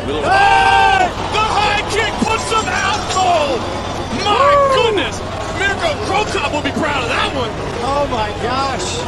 Hey! The high kick puts him out cold! My goodness! Mirko Cro Cop will be proud of that one! Oh my gosh!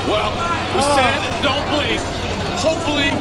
Well, we said don't blink. Hopefully...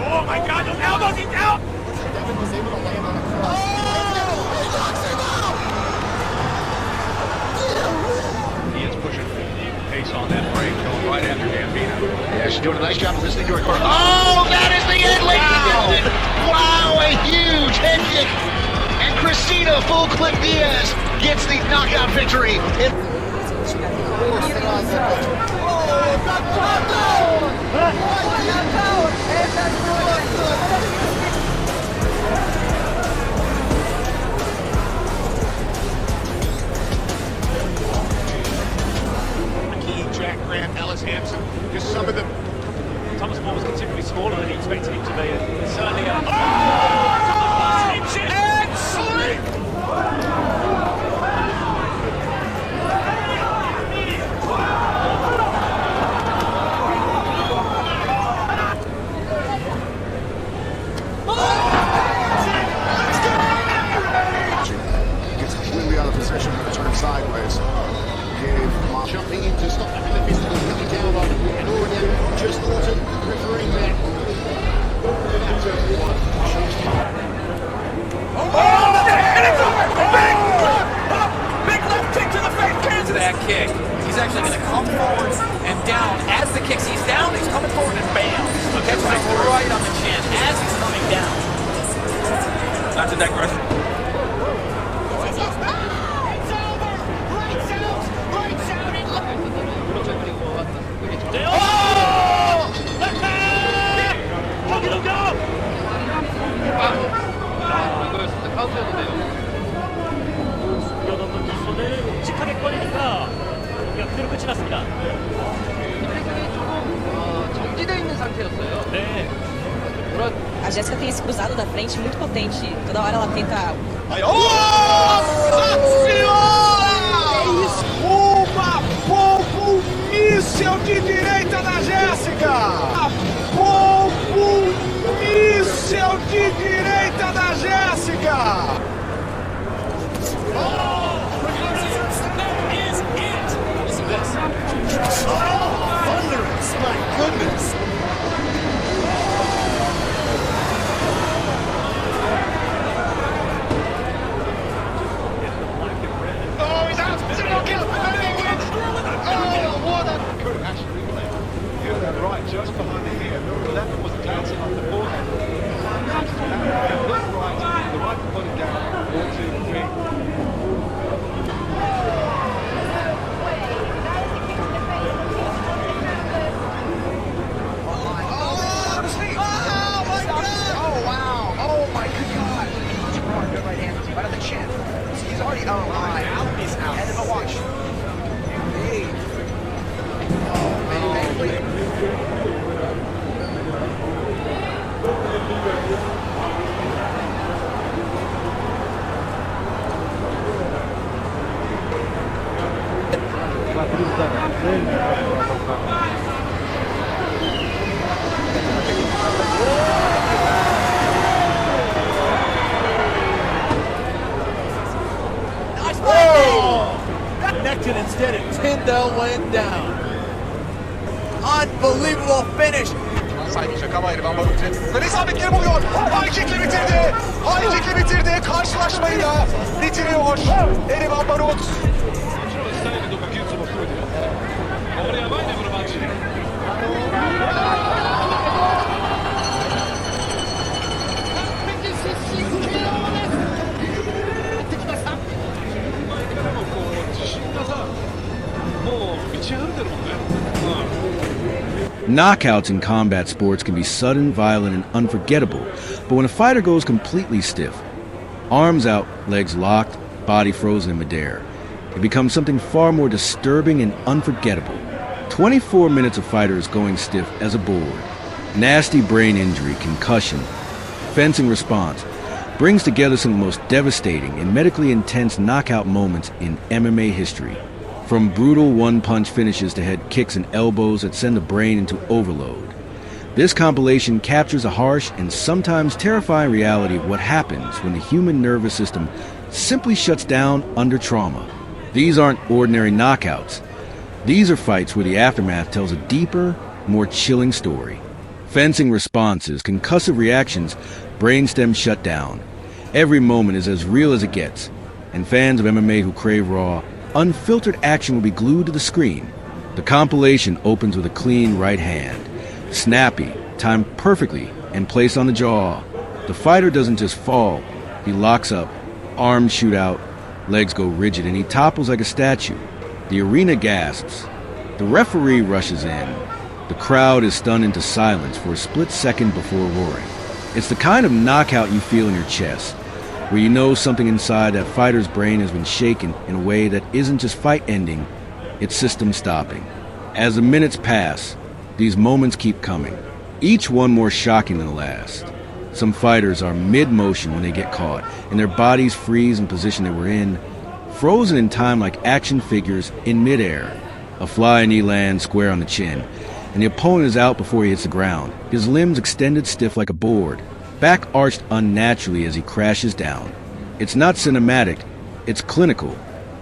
Oh my God, those elbows, he's out! Devin was able to land on a cross. He is pushing pace on that break, going right after Gambino. Yeah, she's doing a nice job of listening to her core. Oh, that is the end, ladies and gentlemen! Wow, a huge head kick! And Cristina Full Clip Diaz gets the knockout victory. Jack Grant, Ellis Hansen, just some of them. Thomas Moore was considerably smaller than he expected him to be, and certainly And sleep! Gets completely out of position and turned sideways. Jumping in to stop the fist that was coming down on him, and already just Orton referring there. Big left kick to the face, cancel that kick. He's actually going to come forward and down. As the kicks, he's down, he's coming forward and bam. Catches him right on the chin as he's coming down. Not to digress. 그대로 끝이 났습니다. 정지되어 있는 상태였어요. 네. A Jéssica tem esse cruzado da frente muito potente. Toda hora ela tenta. Nossa Senhora! Uma pombo míssel de direita da Jéssica! Pombo míssel de direita da Jéssica! Thunderous, my goodness! Oh, he's out! Single kill! Oh, what a... Could have actually played. He had that right just behind the laying down. Unbelievable finish. Böyle isabetleri buluyor. High kick'le bitirdi. High kick'le bitirdi. Karşılaşmayı da bitiriyor. Erivan Barut. Knockouts in combat sports can be sudden, violent, and unforgettable, but when a fighter goes completely stiff, arms out, legs locked, body frozen in midair, it becomes something far more disturbing and unforgettable. 24 minutes of fighters going stiff as a board, nasty brain injury, concussion, fencing response, brings together some of the most devastating and medically intense knockout moments in MMA history. From brutal one-punch finishes to head kicks and elbows that send the brain into overload. This compilation captures a harsh and sometimes terrifying reality of what happens when the human nervous system simply shuts down under trauma. These aren't ordinary knockouts. These are fights where the aftermath tells a deeper, more chilling story. Fencing responses, concussive reactions, brainstem shut down. Every moment is as real as it gets, and fans of MMA who crave raw, unfiltered action will be glued to the screen. The compilation opens with a clean right hand, snappy, timed perfectly, and placed on the jaw. The fighter doesn't just fall, he locks up, arms shoot out, legs go rigid, and he topples like a statue. The arena gasps. The referee rushes in. The crowd is stunned into silence for a split second before roaring. It's the kind of knockout you feel in your chest, where you know something inside that fighter's brain has been shaken in a way that isn't just fight ending, it's system stopping. As the minutes pass, these moments keep coming, each one more shocking than the last. Some fighters are mid-motion when they get caught, and their bodies freeze in position they were in, frozen in time like action figures in midair. A flying knee lands square on the chin, and the opponent is out before he hits the ground, his limbs extended stiff like a board, back arched unnaturally as he crashes down. It's not cinematic, it's clinical.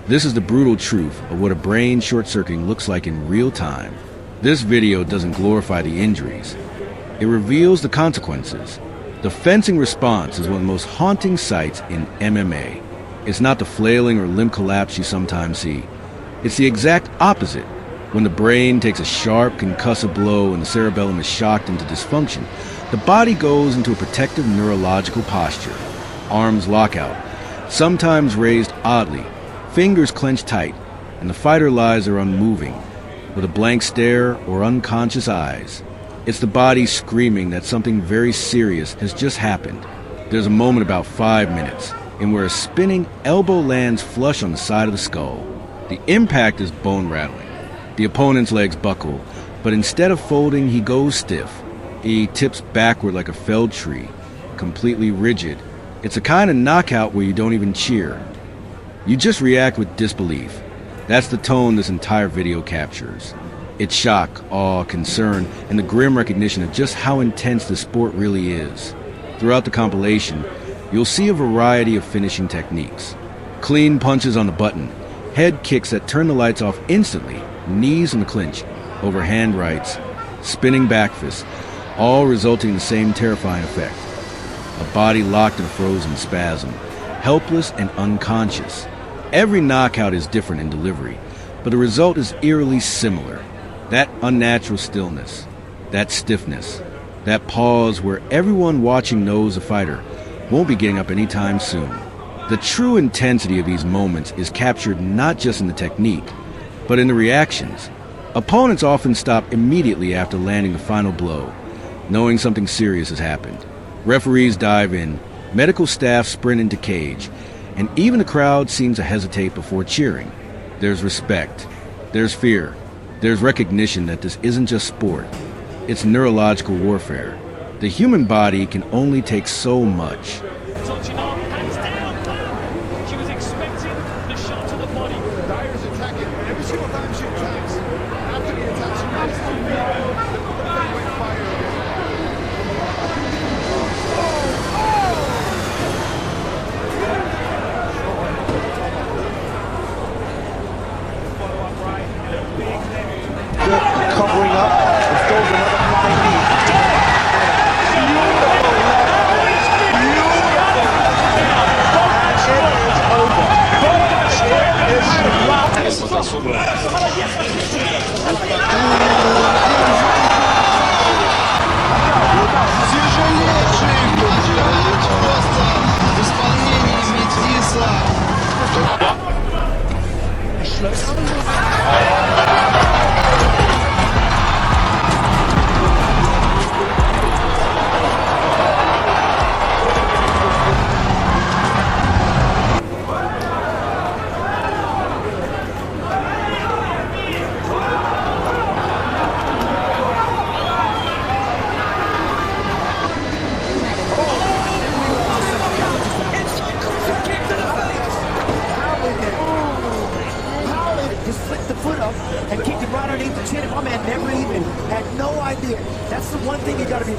This is the brutal truth of what a brain short-circuiting looks like in real time. This video doesn't glorify the injuries. It reveals the consequences. The fencing response is one of the most haunting sights in MMA. It's not the flailing or limb collapse you sometimes see. It's the exact opposite. When the brain takes a sharp, concussive blow and the cerebellum is shocked into dysfunction, the body goes into a protective neurological posture. Arms lock out, sometimes raised oddly, fingers clenched tight, and the fighter lies there unmoving, with a blank stare or unconscious eyes. It's the body screaming that something very serious has just happened. There's a moment about 5 minutes, in where a spinning elbow lands flush on the side of the skull. The impact is bone-rattling. The opponent's legs buckle, but instead of folding, he goes stiff. He tips backward like a felled tree, completely rigid. It's a kind of knockout where you don't even cheer. You just react with disbelief. That's the tone this entire video captures. It's shock, awe, concern, and the grim recognition of just how intense the sport really is. Throughout the compilation, you'll see a variety of finishing techniques. Clean punches on the button, head kicks that turn the lights off instantly, knees in the clinch, overhand rights, spinning back fists, all resulting in the same terrifying effect. A body locked in a frozen spasm, helpless and unconscious. Every knockout is different in delivery, but the result is eerily similar. That unnatural stillness, that stiffness, that pause where everyone watching knows the fighter won't be getting up anytime soon. The true intensity of these moments is captured not just in the technique, but in the reactions. Opponents often stop immediately after landing the final blow, knowing something serious has happened. Referees dive in, medical staff sprint into cage, and even the crowd seems to hesitate before cheering. There's respect, there's fear, there's recognition that this isn't just sport, it's neurological warfare. The human body can only take so much. Touching on, hands down, bam! She was expecting the shot to the body. Dyer's attacking, but every single time she attacks, after the attack, she managed to wait fire again. Follow up right, and a big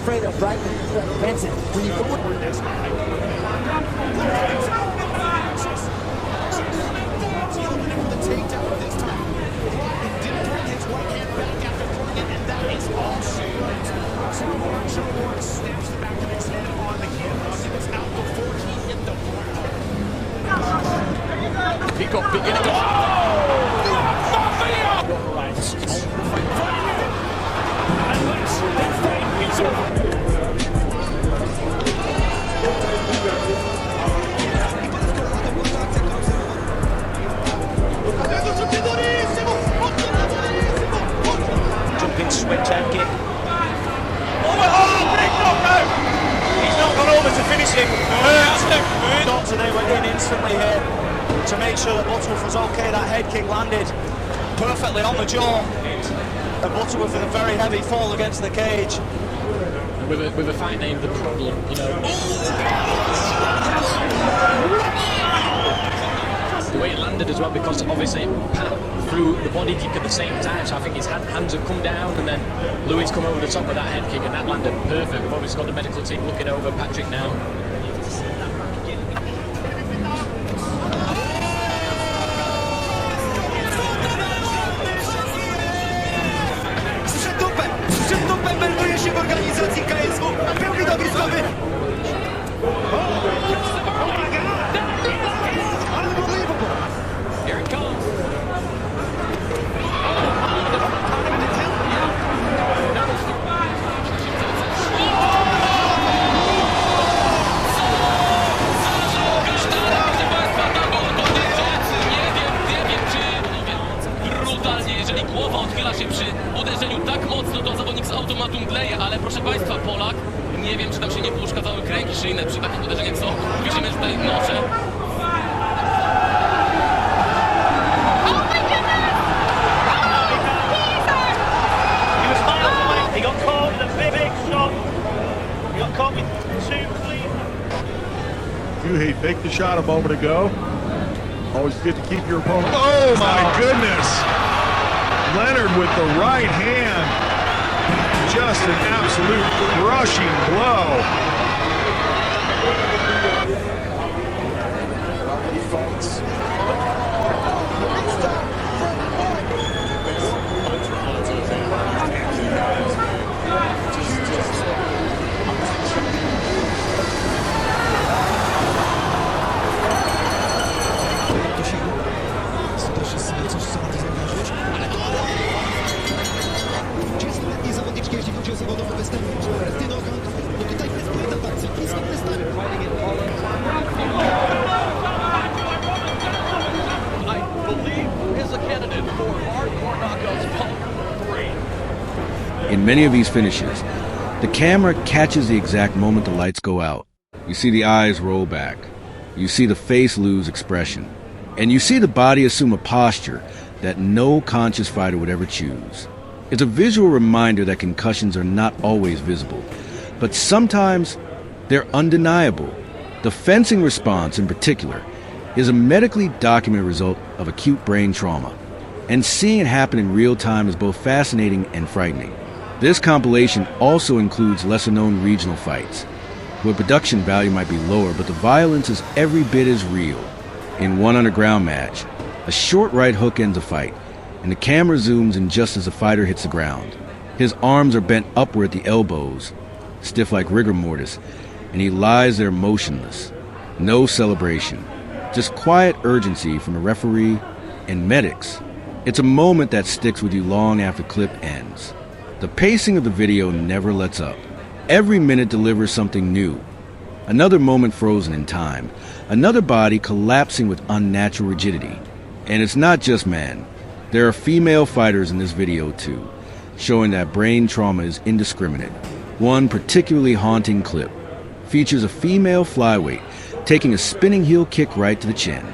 afraid of, right? Benson, when you go with this. He got beginning to... Jumping switch head kick. Big knockout! He's not gone over to finish him. Doctor, they went in instantly here to make sure that Butterworth was okay. That head kick landed perfectly on the jaw. And Butterworth with a very heavy fall against the cage. With a fight named The Problem, you know. The way it landed as well, because obviously Pat threw the body kick at the same time, so I think his hands have come down, and then Louis come over the top of that head kick, and that landed perfect. We've obviously got the medical team looking over Patrick now. Przed dupem melduje się w organizacji KSW, a był widowiskowy. Unbelievable. Here it comes. Brutalnie, jeżeli głowa odchyla się przy uderzeniu tak mocno, to zawodnik z automatu mdleje, ale proszę Państwa, Polak, nie wiem, czy tam się nie pouszkadzały kręgi szyjne przy takich uderzeniach, co widzimy, że tutaj nosze. He was miles away. He got caught with a big shot. He got caught with two clean. He faked the shot a moment ago. Always good to keep your opponent. Oh my goodness! Leonard with the right hand. Just an absolute crushing blow. I believe is a candidate for hardcore knockouts part 3. In many of these finishes, the camera catches the exact moment the lights go out. You see the eyes roll back. You see the face lose expression. And you see the body assume a posture that no conscious fighter would ever choose. It's a visual reminder that concussions are not always visible, but sometimes they're undeniable. The fencing response, in particular, is a medically documented result of acute brain trauma, and seeing it happen in real time is both fascinating and frightening. This compilation also includes lesser-known regional fights, where production value might be lower, but the violence is every bit as real. In one underground match, a short right hook ends a fight, and the camera zooms in just as the fighter hits the ground. His arms are bent upward at the elbows, stiff like rigor mortis, and he lies there motionless. No celebration, just quiet urgency from the referee and medics. It's a moment that sticks with you long after the clip ends. The pacing of the video never lets up. Every minute delivers something new. Another moment frozen in time, another body collapsing with unnatural rigidity. And it's not just men. There are female fighters in this video too, showing that brain trauma is indiscriminate. One particularly haunting clip features a female flyweight taking a spinning heel kick right to the chin.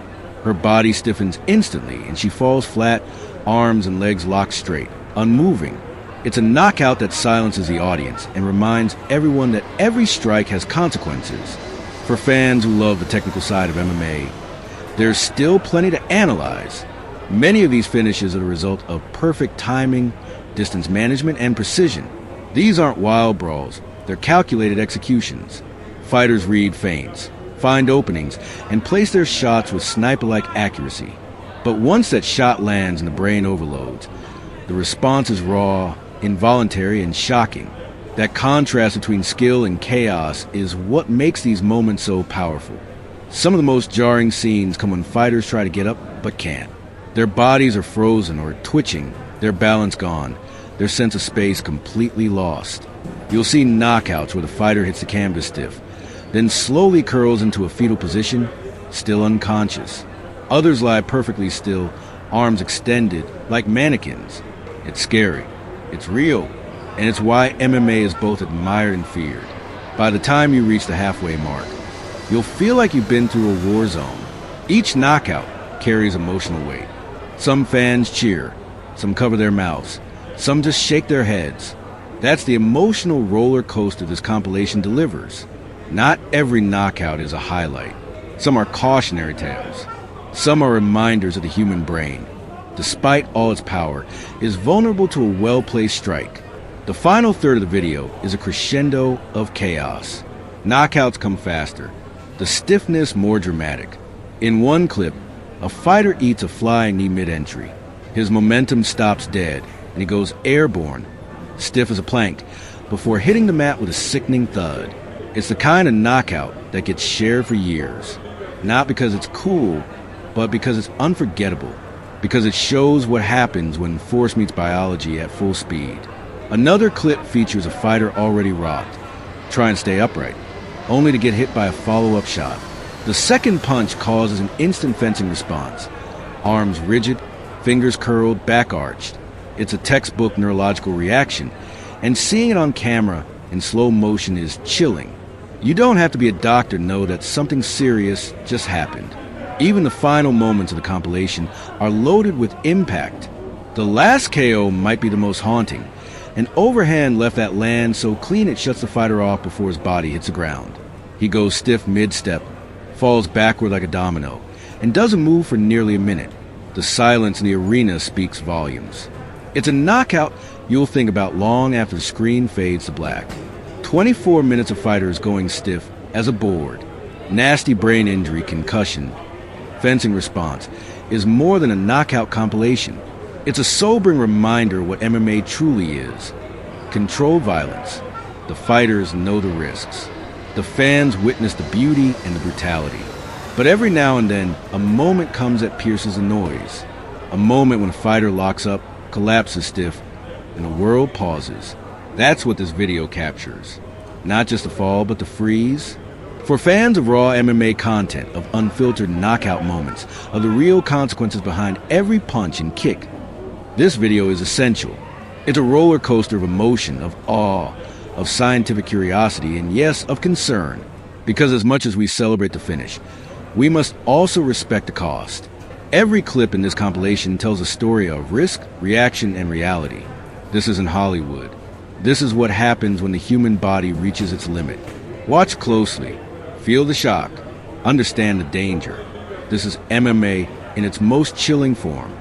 Her body stiffens instantly and she falls flat, arms and legs locked straight, unmoving. It's a knockout that silences the audience and reminds everyone that every strike has consequences. For fans who love the technical side of MMA, there's still plenty to analyze. Many of these finishes are the result of perfect timing, distance management, and precision. These aren't wild brawls. They're calculated executions. Fighters read feints, find openings, and place their shots with sniper-like accuracy. But once that shot lands and the brain overloads, the response is raw, involuntary, and shocking. That contrast between skill and chaos is what makes these moments so powerful. Some of the most jarring scenes come when fighters try to get up but can't. Their bodies are frozen or twitching, their balance gone, their sense of space completely lost. You'll see knockouts where the fighter hits the canvas stiff, then slowly curls into a fetal position, still unconscious. Others lie perfectly still, arms extended, like mannequins. It's scary, it's real, and it's why MMA is both admired and feared. By the time you reach the halfway mark, you'll feel like you've been through a war zone. Each knockout carries emotional weight. Some fans cheer, some cover their mouths, some just shake their heads. That's the emotional roller coaster this compilation delivers. Not every knockout is a highlight. Some are cautionary tales. Some are reminders of the human brain, despite all its power, is vulnerable to a well-placed strike. The final third of the video is a crescendo of chaos. Knockouts come faster, the stiffness more dramatic. In one clip, a fighter eats a flying knee mid-entry. His momentum stops dead, and he goes airborne, stiff as a plank, before hitting the mat with a sickening thud. It's the kind of knockout that gets shared for years. Not because it's cool, but because it's unforgettable. Because it shows what happens when force meets biology at full speed. Another clip features a fighter already rocked, trying to stay upright, only to get hit by a follow-up shot. The second punch causes an instant fencing response. Arms rigid, fingers curled, back arched. It's a textbook neurological reaction, and seeing it on camera in slow motion is chilling. You don't have to be a doctor to know that something serious just happened. Even the final moments of the compilation are loaded with impact. The last KO might be the most haunting. An overhand left that land so clean it shuts the fighter off before his body hits the ground. He goes stiff mid-step, falls backward like a domino, and doesn't move for nearly a minute. The silence in the arena speaks volumes. It's a knockout you'll think about long after the screen fades to black. 24 minutes of fighters going stiff as a board. Nasty brain injury, concussion, fencing response is more than a knockout compilation. It's a sobering reminder what MMA truly is. Controlled violence. The fighters know the risks. The fans witness the beauty and the brutality. But every now and then, a moment comes that pierces the noise. A moment when a fighter locks up, collapses stiff, and the world pauses. That's what this video captures. Not just the fall, but the freeze. For fans of raw MMA content, of unfiltered knockout moments, of the real consequences behind every punch and kick, this video is essential. It's a roller coaster of emotion, of awe, of scientific curiosity, and yes, of concern. Because as much as we celebrate the finish, we must also respect the cost. Every clip in this compilation tells a story of risk, reaction, and reality. This isn't Hollywood. This is what happens when the human body reaches its limit. Watch closely. Feel the shock. Understand the danger. This is MMA in its most chilling form.